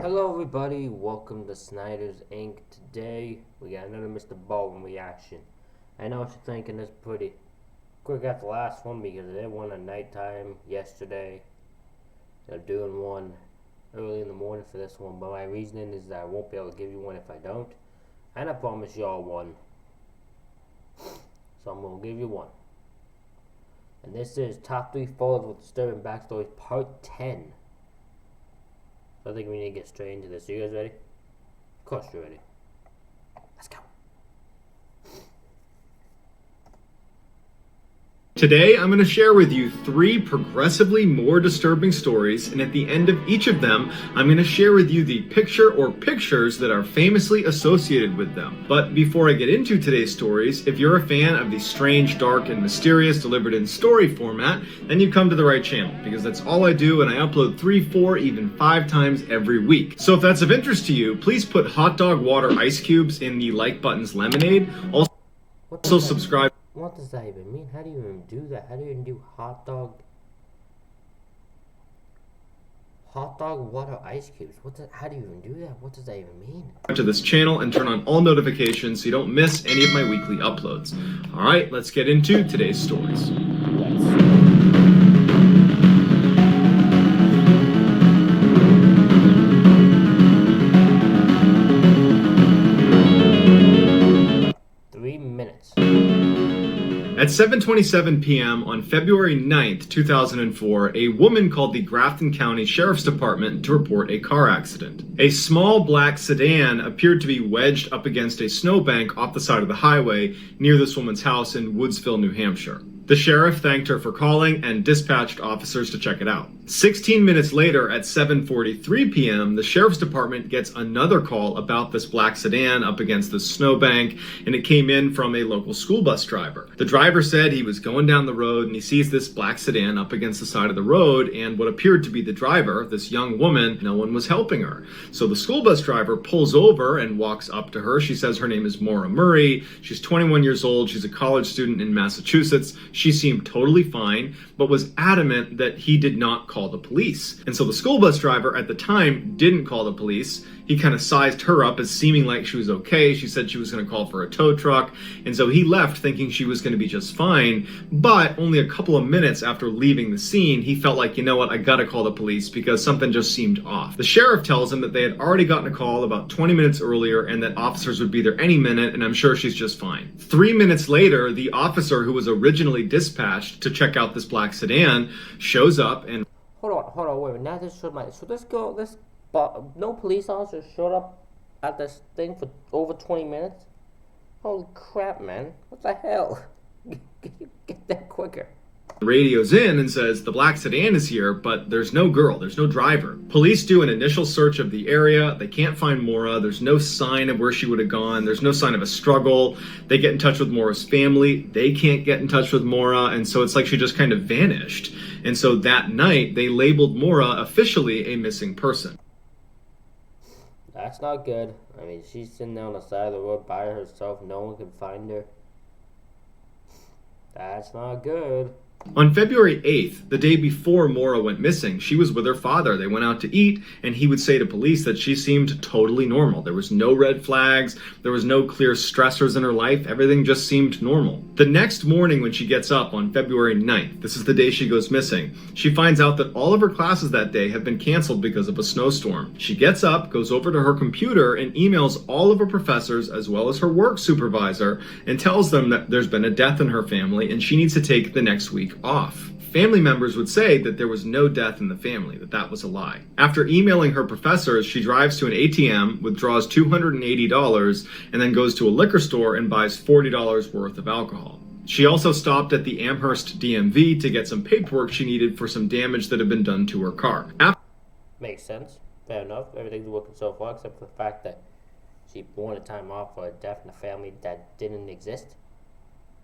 Hello everybody, welcome to Snyder's Inc. Today we got another Mr. Ballen reaction. I know what you're thinking, it's pretty quick after the last one because I did one at nighttime yesterday. They're doing one early in the morning for this one, but my reasoning is that I won't be able to give you one if I don't. And I promise y'all one. So I'm going to give you one. And this is Top 3 Photos with Disturbing Backstories Part 10. So I think we need to get straight into this. Are you guys ready? Of course you're ready. Let's go. Today, I'm going to share with you 3 progressively more disturbing stories, and at the end of each of them, I'm going to share with you the picture or pictures that are famously associated with them. But before I get into today's stories, if you're a fan of the strange, dark, and mysterious delivered in story format, then you've come to the right channel, because that's all I do, and I upload 3, 4, even 5 times every week. So if that's of interest to you, please put hot dog water ice cubes in the like button's lemonade. Also subscribe. What does that even mean? How do you even do that? How do you even do hot dog water ice cubes? How do you even do that? What does that even mean? To this channel and turn on all notifications so you don't miss any of my weekly uploads. All right, let's get into today's stories. Let's. 3 minutes. At 7:27 p.m. on February 9th, 2004, a woman called the Grafton County Sheriff's Department to report a car accident. A small black sedan appeared to be wedged up against a snowbank off the side of the highway near this woman's house in Woodsville, New Hampshire. The sheriff thanked her for calling and dispatched officers to check it out. 16 minutes later, at 7:43 p.m., the sheriff's department gets another call about this black sedan up against the snowbank, and it came in from a local school bus driver. The driver said he was going down the road and he sees this black sedan up against the side of the road, and what appeared to be the driver, this young woman, no one was helping her. So the school bus driver pulls over and walks up to her. She says her name is Maura Murray. She's 21 years old. She's a college student in Massachusetts. She seemed totally fine, but was adamant that he did not call the police. And so the school bus driver at the time didn't call the police. He kind of sized her up as seeming like she was okay. She said she was going to call for a tow truck. And so he left thinking she was going to be just fine. But only a couple of minutes after leaving the scene, he felt like, you know what, I got to call the police because something just seemed off. The sheriff tells him that they had already gotten a call about 20 minutes earlier and that officers would be there any minute, and I'm sure she's just fine. 3 minutes later, the officer who was originally dispatched to check out this black sedan shows up and... Hold on, wait a minute. Now this showed my... So no police officers showed up at this thing for over 20 minutes? Holy crap, man. What the hell? Get that quicker. Radios in and says the black sedan is here, but there's no girl, there's no driver. Police do an initial search of the area. They can't find Maura. There's no sign of where she would have gone. There's no sign of a struggle. They get in touch with Maura's family. They can't get in touch with Maura, and so it's like she just kind of vanished. And so that night, they labeled Maura officially a missing person. That's not good. I mean, she's sitting there on the side of the road by herself. No one can find her. That's not good. On February 8th, the day before Maura went missing, she was with her father. They went out to eat, and he would say to police that she seemed totally normal. There was no red flags. There was no clear stressors in her life. Everything just seemed normal. The next morning when she gets up on February 9th, this is the day she goes missing, she finds out that all of her classes that day have been canceled because of a snowstorm. She gets up, goes over to her computer, and emails all of her professors as well as her work supervisor and tells them that there's been a death in her family and she needs to take the next week off. Family members would say that there was no death in the family, that was a lie. After emailing her professors, she drives to an ATM, withdraws $280, and then goes to a liquor store and buys $40 worth of alcohol. She also stopped at the Amherst DMV to get some paperwork she needed for some damage that had been done to her car. Makes sense. Fair enough. Everything's working so far except for the fact that she wanted time off for a death in a family that didn't exist.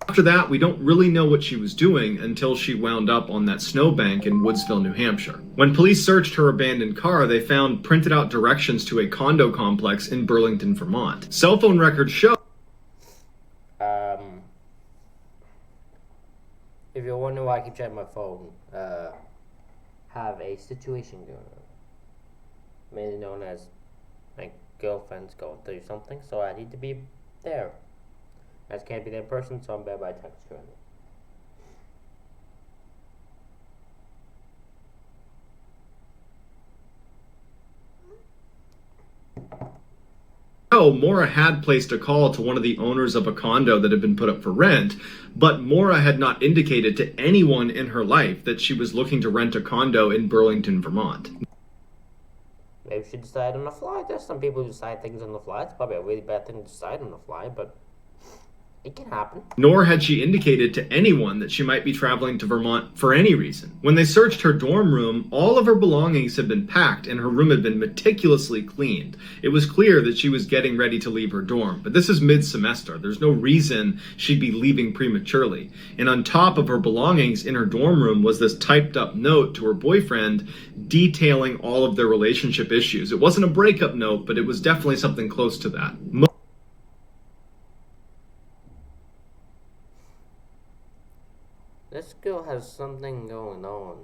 After that, we don't really know what she was doing until she wound up on that snowbank in Woodsville, New Hampshire. When police searched her abandoned car, they found printed out directions to a condo complex in Burlington, Vermont. Cell phone records show... If you're wondering why I keep checking my phone, have a situation going on. mainly known as my girlfriend's going through something, so I need to be there. I just can't be there in person, so I'm there by text currently. Maura had placed a call to one of the owners of a condo that had been put up for rent, but Maura had not indicated to anyone in her life that she was looking to rent a condo in Burlington, Vermont. Maybe she decided on the fly. There's some people who decide things on the fly. It's probably a really bad thing to decide on the fly, but it can happen. Nor had she indicated to anyone that she might be traveling to Vermont for any reason. When they searched her dorm room, all of her belongings had been packed and her room had been meticulously cleaned. It was clear that she was getting ready to leave her dorm, but this is mid-semester. There's no reason she'd be leaving prematurely. And on top of her belongings in her dorm room was this typed up note to her boyfriend detailing all of their relationship issues. It wasn't a breakup note, but it was definitely something close to that. This girl has something going on.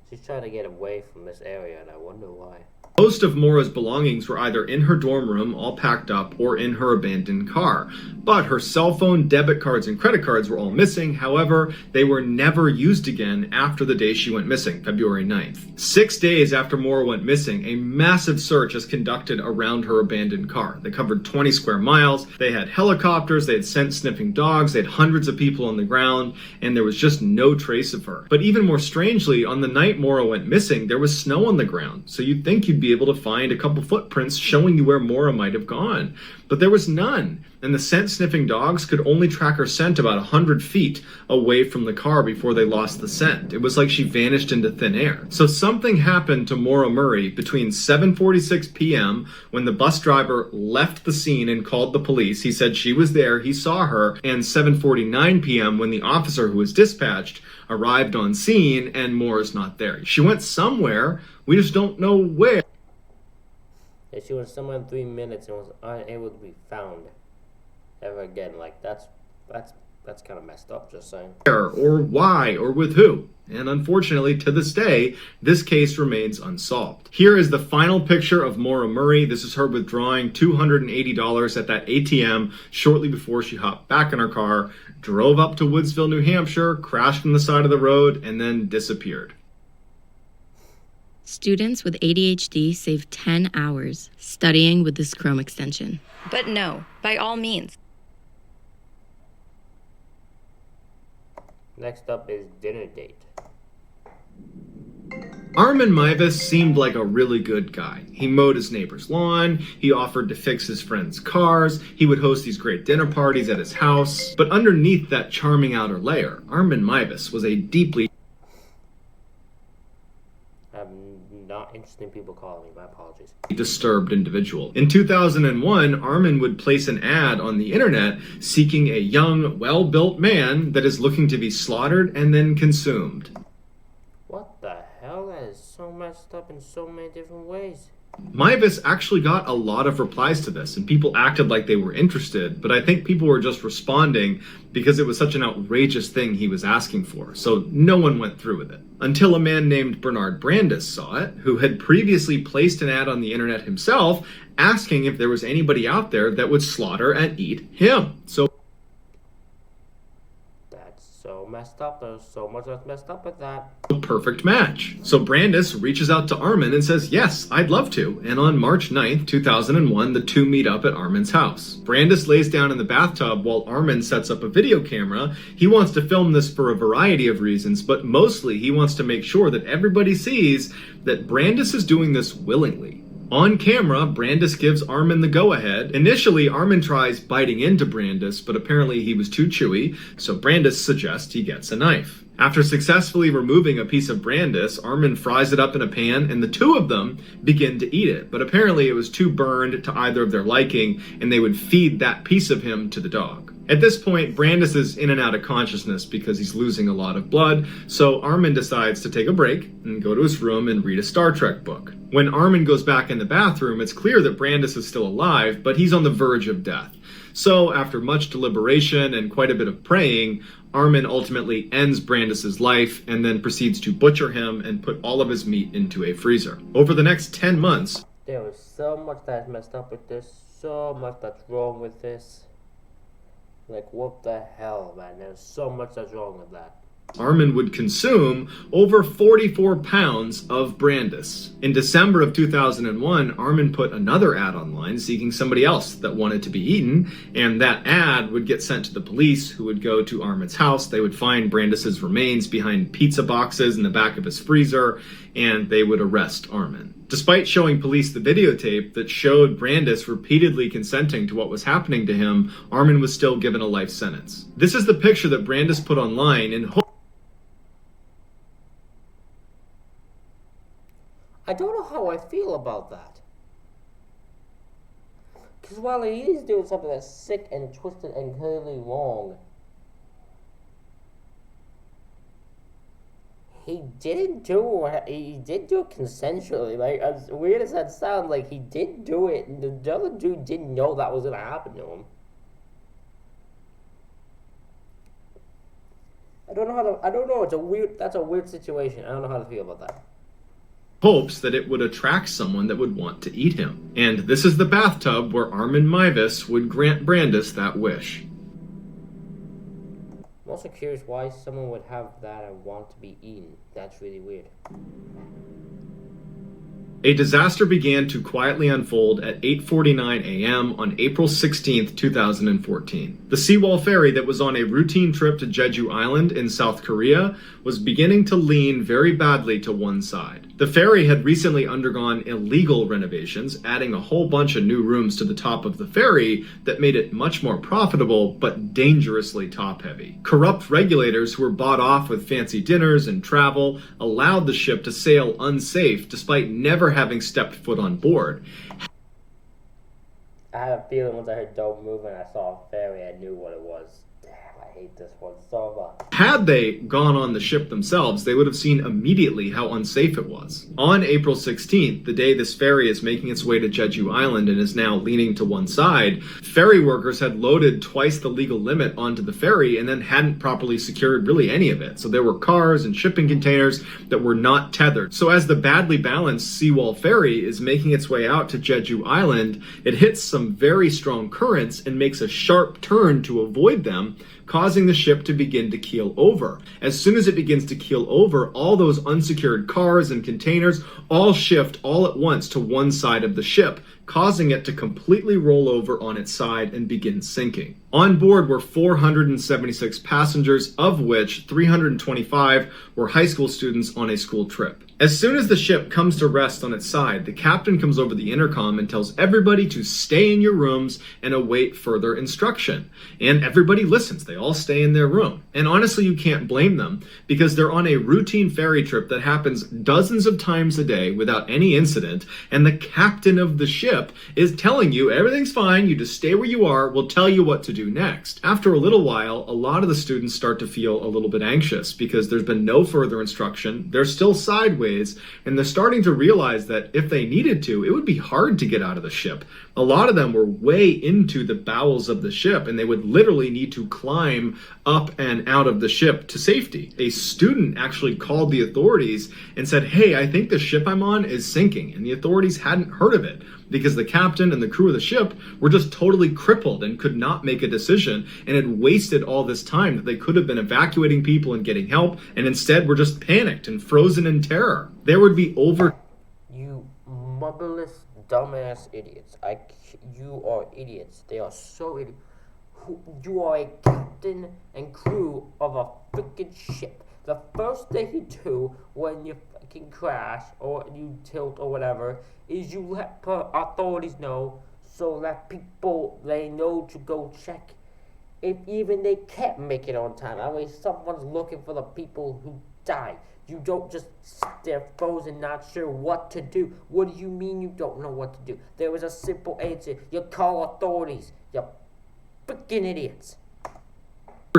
She's trying to get away from this area, and I wonder why. Most of Maura's belongings were either in her dorm room, all packed up, or in her abandoned car. But her cell phone, debit cards, and credit cards were all missing. However, they were never used again after the day she went missing, February 9th. 6 days after Maura went missing, a massive search is conducted around her abandoned car. They covered 20 square miles. They had helicopters. They had scent-sniffing dogs. They had hundreds of people on the ground, and there was just no trace of her. But even more strangely, on the night Maura went missing, there was snow on the ground. So you'd think you'd be able to find a couple footprints showing you where Maura might have gone. But there was none, and the scent-sniffing dogs could only track her scent about 100 feet away from the car before they lost the scent. It was like she vanished into thin air. So something happened to Maura Murray between 7:46 p.m. when the bus driver left the scene and called the police. He said she was there, he saw her, and 7:49 p.m. when the officer who was dispatched arrived on scene and Maura's not there. She went somewhere, we just don't know where. Yeah, she was somewhere in 3 minutes and was unable to be found ever again. Like, that's kind of messed up, just saying. Where, or why, or with who? And unfortunately, to this day, this case remains unsolved. Here is the final picture of Maura Murray. This is her withdrawing $280 at that ATM shortly before she hopped back in her car, drove up to Woodsville, New Hampshire, crashed on the side of the road, and then disappeared. Students with ADHD save 10 hours studying with this Chrome extension. But no, by all means. Next up is dinner date. Armin Meiwes seemed like a really good guy. He mowed his neighbor's lawn, he offered to fix his friends' cars, he would host these great dinner parties at his house. But underneath that charming outer layer, Armin Meiwes was a deeply Not interesting people calling me, my apologies. disturbed individual. In 2001, Armin would place an ad on the internet seeking a young, well-built man that is looking to be slaughtered and then consumed. What the hell? That is so messed up in so many different ways. Meiwes actually got a lot of replies to this, and people acted like they were interested, but I think people were just responding because it was such an outrageous thing he was asking for, so no one went through with it. Until a man named Bernard Brandis saw it, who had previously placed an ad on the internet himself, asking if there was anybody out there that would slaughter and eat him. So So messed up. There's so much that's messed up with that. Perfect match. So Brandis reaches out to Armin and says, yes, I'd love to. And on March 9th, 2001, the two meet up at Armin's house. Brandis lays down in the bathtub while Armin sets up a video camera. He wants to film this for a variety of reasons, but mostly he wants to make sure that everybody sees that Brandis is doing this willingly. On camera, Brandis gives Armin the go-ahead. Initially, Armin tries biting into Brandis, but apparently he was too chewy, so Brandis suggests he gets a knife. After successfully removing a piece of Brandis, Armin fries it up in a pan, and the two of them begin to eat it. But apparently it was too burned to either of their liking, and they would feed that piece of him to the dog. At this point, Brandis is in and out of consciousness because he's losing a lot of blood, so Armin decides to take a break and go to his room and read a Star Trek book. When Armin goes back in the bathroom, it's clear that Brandis is still alive, but he's on the verge of death. So, after much deliberation and quite a bit of praying, Armin ultimately ends Brandis's life and then proceeds to butcher him and put all of his meat into a freezer. Over the next 10 months, There is so much that's messed up with this, so much that's wrong with this. Like, what the hell, man? There's so much that's wrong with that. Armin would consume over 44 pounds of Brandis. In December of 2001, Armin put another ad online seeking somebody else that wanted to be eaten, and that ad would get sent to the police, who would go to Armin's house. They would find Brandis's remains behind pizza boxes in the back of his freezer, and they would arrest Armin. Despite showing police the videotape that showed Brandis repeatedly consenting to what was happening to him, Armin was still given a life sentence. This is the picture that Brandis put online in hope. I don't know how I feel about that. Because while he is doing something that's sick and twisted and clearly wrong, he did do it consensually. Like, as weird as that sounds, like, he did do it, and the other dude didn't know that was gonna happen to him. I don't know, that's a weird situation. I don't know how to feel about that. Hopes that it would attract someone that would want to eat him. And this is the bathtub where Armin Meiwes would grant Brandis that wish. I'm also curious why someone would have that and want to be eaten. That's really weird. A disaster began to quietly unfold at 8:49 a.m. on April 16, 2014. The Sewol Ferry that was on a routine trip to Jeju Island in South Korea was beginning to lean very badly to one side. The ferry had recently undergone illegal renovations, adding a whole bunch of new rooms to the top of the ferry that made it much more profitable, but dangerously top-heavy. Corrupt regulators who were bought off with fancy dinners and travel allowed the ship to sail unsafe despite never having stepped foot on board. I had a feeling once I heard "Don't Move" and I saw a ferry, I knew what it was. Damn, I hate this one so much. Had they gone on the ship themselves, they would have seen immediately how unsafe it was. On April 16th, the day this ferry is making its way to Jeju Island and is now leaning to one side, ferry workers had loaded twice the legal limit onto the ferry and then hadn't properly secured really any of it. So there were cars and shipping containers that were not tethered. So as the badly balanced Sewol Ferry is making its way out to Jeju Island, it hits some very strong currents and makes a sharp turn to avoid them, causing the ship to begin to keel over. As soon as it begins to keel over, all those unsecured cars and containers all shift all at once to one side of the ship, causing it to completely roll over on its side and begin sinking. On board were 476 passengers, of which 325 were high school students on a school trip. As soon as the ship comes to rest on its side, the captain comes over the intercom and tells everybody to stay in your rooms and await further instruction. And everybody listens. They all stay in their room. And honestly, you can't blame them, because they're on a routine ferry trip that happens dozens of times a day without any incident, and the captain of the ship is telling you everything's fine, you just stay where you are, we'll tell you what to do next. After a little while, a lot of the students start to feel a little bit anxious because there's been no further instruction, they're still sideways, and they're starting to realize that if they needed to, it would be hard to get out of the ship. A lot of them were way into the bowels of the ship, and they would literally need to climb up and out of the ship to safety. A student actually called the authorities and said, "Hey, I think the ship I'm on is sinking," and the authorities hadn't heard of it because the captain and the crew of the ship were just totally crippled and could not make a decision, and had wasted all this time that they could have been evacuating people and getting help, and instead were just panicked and frozen in terror. There would be over... You motherless, dumbass idiots. You are idiots. They are so idiots. You are a captain and crew of a freaking ship. The first thing you do when you fucking crash or you tilt or whatever is you let authorities know, so that people, they know to go check if even they can't make it on time. That way someone's looking for the people who died. You don't just sit there frozen, not sure what to do. What do you mean you don't know what to do? There was a simple answer. You call authorities. You freaking idiots.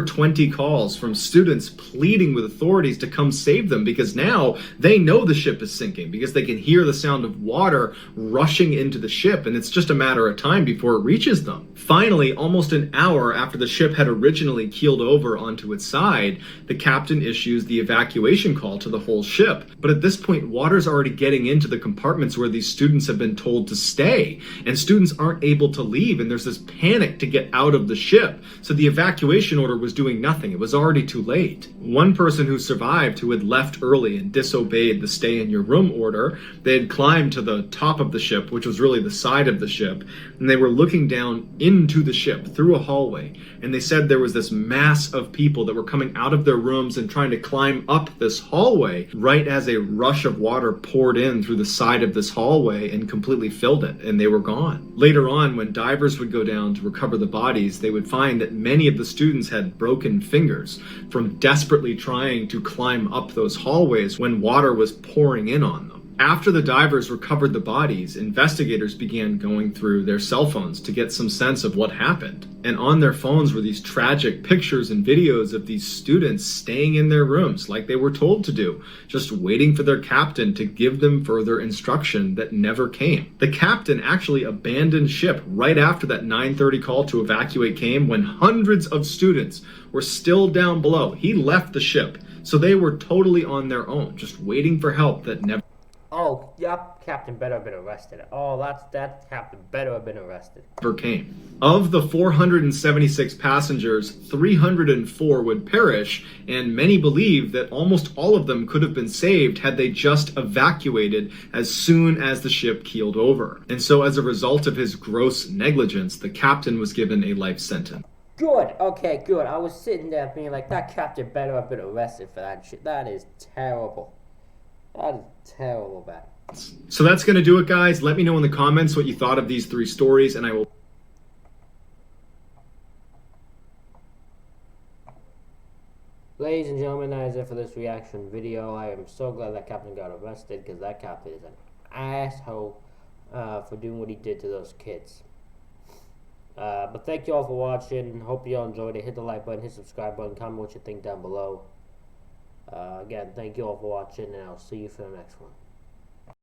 20 calls from students pleading with authorities to come save them, because now they know the ship is sinking, because they can hear the sound of water rushing into the ship, and it's just a matter of time before it reaches them. Finally, almost an hour after the ship had originally keeled over onto its side, the captain issues the evacuation call to the whole ship. But at this point, water's already getting into the compartments where these students have been told to stay, and students aren't able to leave, and there's this panic to get out of the ship. So the evacuation order was doing nothing. It was already too late. One person who survived, who had left early and disobeyed the stay in your room order, they had climbed to the top of the ship, which was really the side of the ship, and they were looking down into the ship through a hallway, and they said there was this mass of people that were coming out of their rooms and trying to climb up this hallway right as a rush of water poured in through the side of this hallway and completely filled it, and they were gone. Later on, when divers would go down to recover the bodies, they would find that many of the students had broken fingers from desperately trying to climb up those hallways when water was pouring in on them. After the divers recovered the bodies, investigators began going through their cell phones to get some sense of what happened. And on their phones were these tragic pictures and videos of these students staying in their rooms like they were told to do, just waiting for their captain to give them further instruction that never came. The captain actually abandoned ship right after that 9:30 call to evacuate came, when hundreds of students were still down below. He left the ship, so they were totally on their own, just waiting for help that never Oh, yep, captain better have been arrested. Oh, that captain better have been arrested. came. Of the 476 passengers, 304 would perish, and many believe that almost all of them could have been saved had they just evacuated as soon as the ship keeled over. And so as a result of his gross negligence, the captain was given a life sentence. Good, okay, good. I was sitting there being like, that captain better have been arrested for that shit. That is terrible. That is terrible bad. So that's going to do it, guys. Let me know in the comments what you thought of these 3 stories, and I will... Ladies and gentlemen, that is it for this reaction video. I am so glad that captain got arrested, because that captain is an asshole for doing what he did to those kids. But thank you all for watching. Hope you all enjoyed it. Hit the like button, hit the subscribe button, comment what you think down below. Again, thank you all for watching, and I'll see you for the next one.